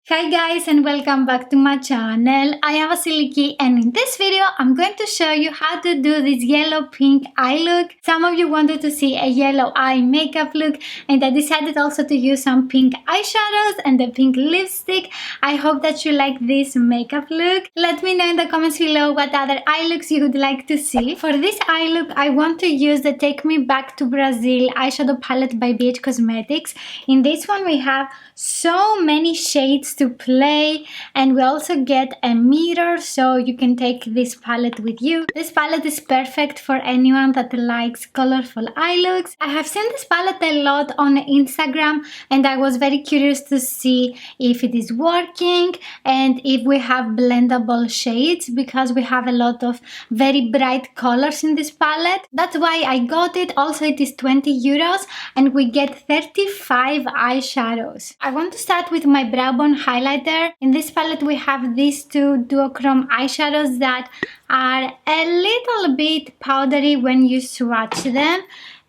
Hi guys and welcome back to my channel. I am Vasilikis and in this video I'm going to show you how to do this yellow pink eye look. Some of you wanted to see a yellow eye makeup look and I decided also to use some pink eyeshadows and a pink lipstick. I hope that you like this makeup look. Let me know in the comments below what other eye looks you would like to see. For this eye look I want to use the Take Me Back to Brazil eyeshadow palette by BH Cosmetics. In this one we have so many shades to play and we also get a mirror so you can take this palette with you. This palette is perfect for anyone that likes colorful eye looks. I have seen this palette a lot on Instagram and I was very curious to see if it is working and if we have blendable shades because we have a lot of very bright colors in this palette. That's why I got it. Also it is 20 euros and we get 35 eyeshadows. I want to start with my brow bone highlighter. In this palette we have these two duochrome eyeshadows that are a little bit powdery when you swatch them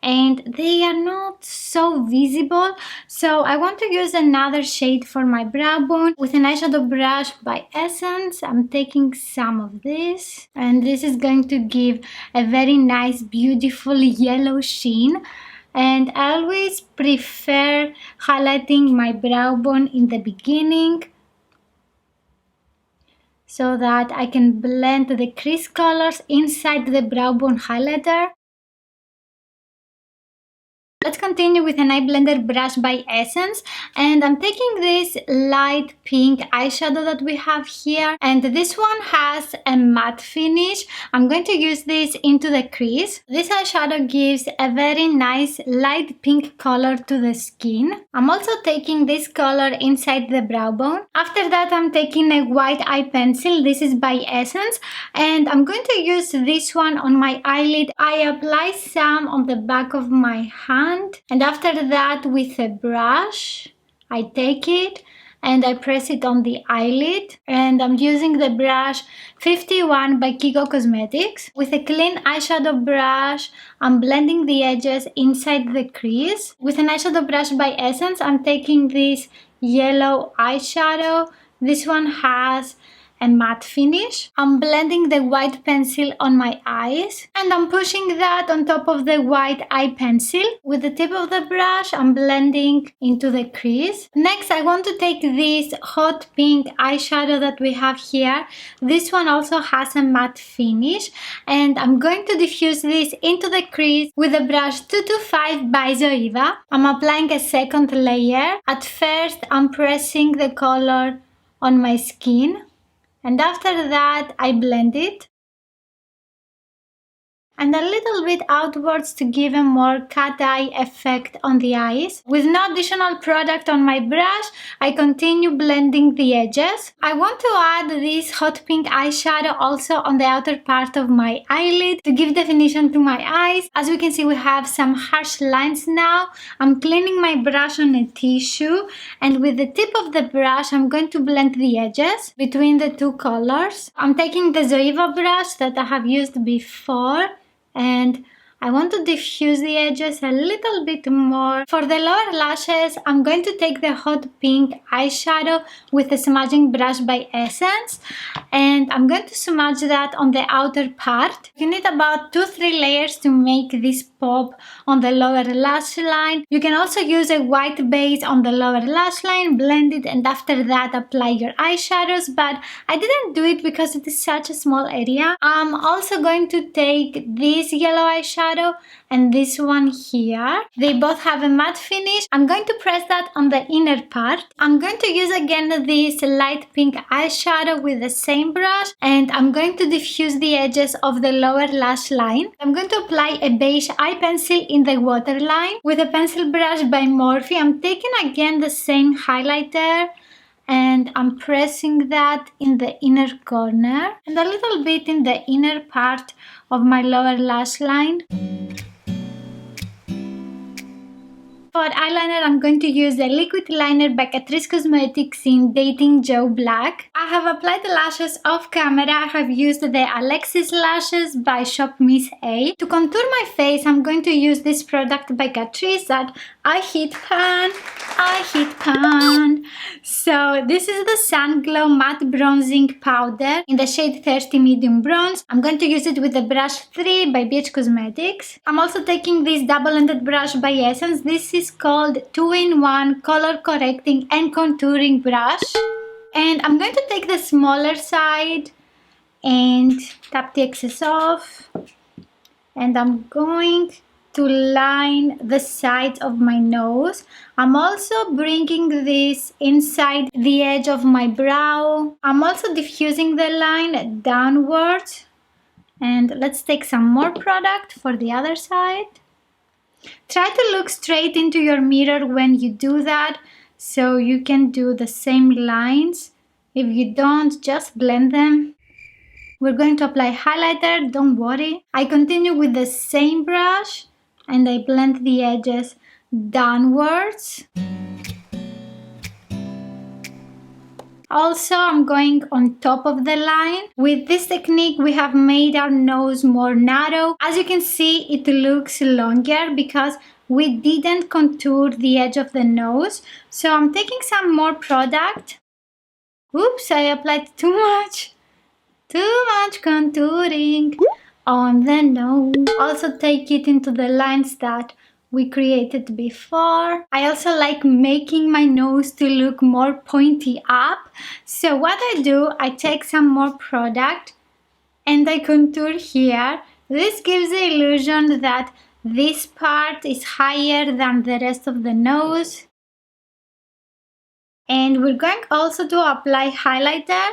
and they are not so visible, so I want to use another shade for my brow bone. With an eyeshadow brush by Essence I'm taking some of this and this is going to give a very nice beautiful yellow sheen. And I always prefer highlighting my brow bone in the beginning so that I can blend the crease colors inside the brow bone highlighter. Let's continue with an eye blender brush by Essence and I'm taking this light pink eyeshadow that we have here and this one has a matte finish. I'm going to use this into the crease. This eyeshadow gives a very nice light pink color to the skin. I'm also taking this color inside the brow bone. After that I'm taking a white eye pencil. This is by Essence and I'm going to use this one on my eyelid. I apply some on the back of my hand. And after that with a brush I take it and I press it on the eyelid and I'm using the brush 51 by Kiko Cosmetics. With a clean eyeshadow brush I'm blending the edges inside the crease. With an eyeshadow brush by Essence I'm taking this yellow eyeshadow. This one has a matte finish. I'm blending the white pencil on my eyes and I'm pushing that on top of the white eye pencil. With the tip of the brush I'm blending into the crease. Next I want to take this hot pink eyeshadow that we have here. This one also has a matte finish and I'm going to diffuse this into the crease with the brush 225 by Zoeva. I'm applying a second layer. At first I'm pressing the color on my skin and after that I blend it and a little bit outwards to give a more cat eye effect on the eyes. With no additional product on my brush, I continue blending the edges. I want to add this hot pink eyeshadow also on the outer part of my eyelid to give definition to my eyes. As we can see we have some harsh lines now. I'm cleaning my brush on a tissue and with the tip of the brush I'm going to blend the edges between the two colors. I'm taking the Zoeva brush that I have used before and I want to diffuse the edges a little bit more. For the lower lashes, I'm going to take the hot pink eyeshadow with a smudging brush by Essence and I'm going to smudge that on the outer part. You need about 2-3 layers to make this pop on the lower lash line. You can also use a white base on the lower lash line, blend it and after that apply your eyeshadows, but I didn't do it because it is such a small area. I'm also going to take this yellow eyeshadow and this one here. They both have a matte finish. I'm going to press that on the inner part. I'm going to use again this light pink eyeshadow with the same brush and I'm going to diffuse the edges of the lower lash line. I'm going to apply a beige eye pencil in the waterline. With a pencil brush by Morphe, I'm taking again the same highlighter and I'm pressing that in the inner corner and a little bit in the inner part of my lower lash line. For eyeliner, I'm going to use the liquid liner by Catrice Cosmetics in Dating Joe Black. I have applied the lashes off camera. I have used the Alexis lashes by Shop Miss A. To contour my face, I'm going to use this product by Catrice that I hit pan. So this is the Sun Glow Matte Bronzing Powder in the shade 30 Medium Bronze. I'm going to use it with the brush 3 by BH Cosmetics. I'm also taking this double-ended brush by Essence. This is called 2-in-1 Color Correcting and Contouring Brush. And I'm going to take the smaller side and tap the excess off. And I'm going to line the sides of my nose. I'm also bringing this inside the edge of my brow. I'm also diffusing the line downwards. And let's take some more product for the other side. Try to look straight into your mirror when you do that, so you can do the same lines. If you don't, just blend them. We're going to apply highlighter, don't worry. I continue with the same brush and I blend the edges downwards. Also, I'm going on top of the line. With this technique, we have made our nose more narrow. As you can see, it looks longer because we didn't contour the edge of the nose. So I'm taking some more product. Oops, I applied too much. Too much contouring on the nose. Also take it into the lines that we created before. I also like making my nose to look more pointy up. So what I do, I take some more product and I contour here. This gives the illusion that this part is higher than the rest of the nose. And we're going also to apply highlighter,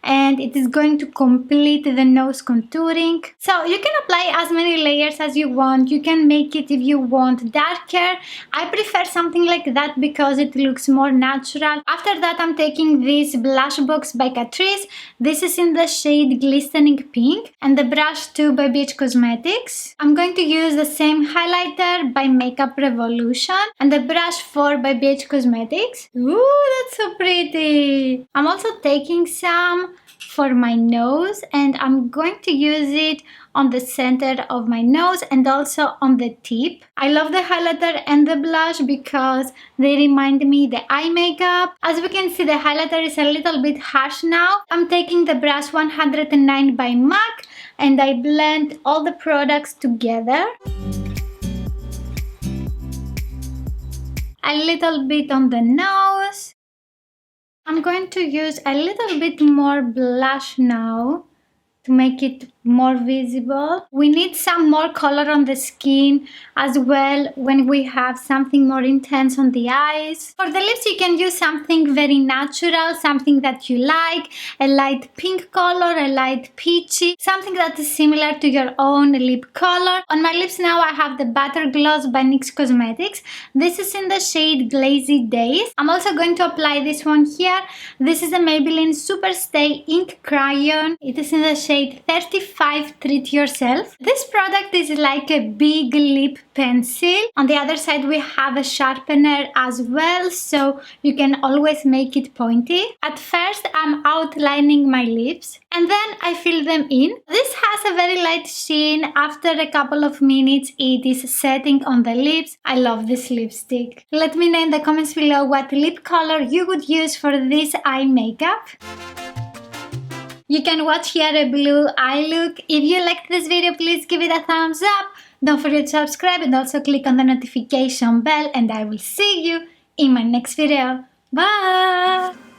and it is going to complete the nose contouring. So you can apply as many layers as you want. You can make it if you want darker. I prefer something like that because it looks more natural. After that, I'm taking this blush box by Catrice. This is in the shade Glistening Pink and the brush 2 by BH Cosmetics. I'm going to use the same highlighter by Makeup Revolution and the brush 4 by BH Cosmetics. Ooh, that's so pretty. I'm also taking some for my nose and I'm going to use it on the center of my nose and also on the tip. I love the highlighter and the blush because they remind me the eye makeup. As we can see, the highlighter is a little bit harsh now. I'm taking the brush 109 by MAC and I blend all the products together. A little bit on the nose. I'm going to use a little bit more blush now to make it more visible. We need some more color on the skin as well when we have something more intense on the eyes. For the lips, you can use something very natural, something that you like, a light pink color, a light peachy, something that is similar to your own lip color. On my lips now, I have the Butter Gloss by NYX Cosmetics. This is in the shade Glazy Days. I'm also going to apply this one here. This is the Maybelline Super Stay Ink Crayon. It is in the shade 35 Treat Yourself. This product is like a big lip pencil. On the other side we have a sharpener as well, so you can always make it pointy. At first I'm outlining my lips and then I fill them in. This has a very light sheen. After a couple of minutes it is setting on the lips. I love this lipstick. Let me know in the comments below what lip color you would use for this eye makeup. You can watch here a blue eye look. If you liked this video, please give it a thumbs up. Don't forget to subscribe and also click on the notification bell, and I will see you in my next video. Bye!